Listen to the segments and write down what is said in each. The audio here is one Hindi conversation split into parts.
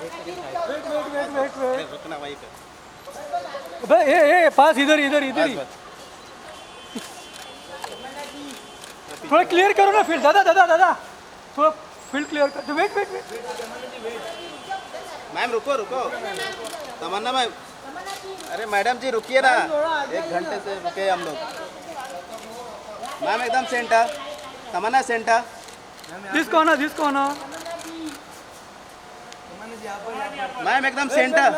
वेट रुकना वहीं पे अबे ए पास इधर इधर इधर ही थोड़ा क्लियर करो ना फील्ड दादा दादा दादा थोड़ा फील्ड क्लियर कर वेट वेट वेट मैम रुको रुको तमन्ना मैम अरे मैडम जी रुकिए ना 1 घंटे से रुके हम लोग मैम एकदम centre Tamannaah centre this corner ma'am एकदम सेंटर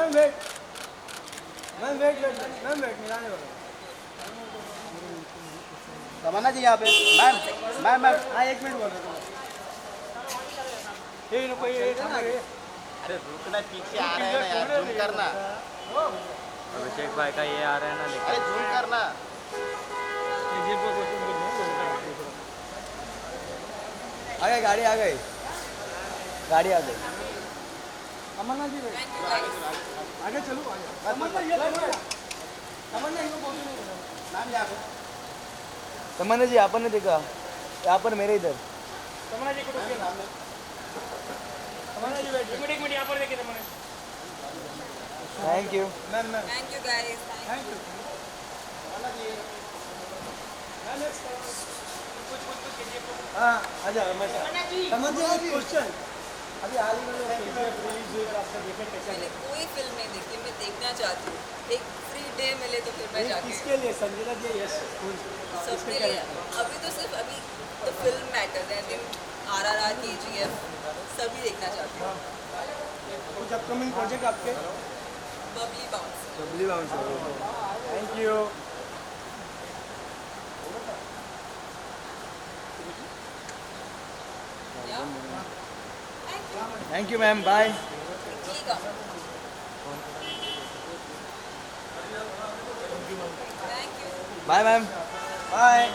तमन्ना जी यहाँ पे मैम मैम मैम हाँ 1 मिनट बोल रहा अरे रुकना पीछे आ रहे हैं ना यार जूम करना अभिषेक भाई का ये आ रहा है ना लेकिन अरे जूम करना आ गई गाड़ी आ गई गाड़ी आ गई तमन्ना जी आगे चलो तमन्ना ये तमन्ना इनको बोल मैम यहाँ पे तमन्ना जी यहाँ पर नहीं देखा यहाँ पर मेरे इधर तमन्ना जी को रोकिए तमन्ना जी वेट 1 मिनट यहाँ पर देखिए Tamanna thank you ma'am ma'am Thank you guys. Thank you हाँ आजा हमेशा तमन्ना जी क्वेश्चन अभी हाल ही में रिलीज हुई तो आपका देखा कैसा मैंने कोई फिल्म नहीं देखी, मैं देखना चाहती हूँ। एक फ्री डे मिले तो फिर मैं लगा? जाके किसके लिए संजना जी यस सबके लिए अभी तो सिर्फ अभी तो फिल्म मैटर है दिन RRR KGF सभी देखना चाहती हूँ। कुछ अपकमिंग प्रोजेक्ट आपके Babli bounce W bounce thank you thank you ma'am bye ठीक है thank you bye ma'am bye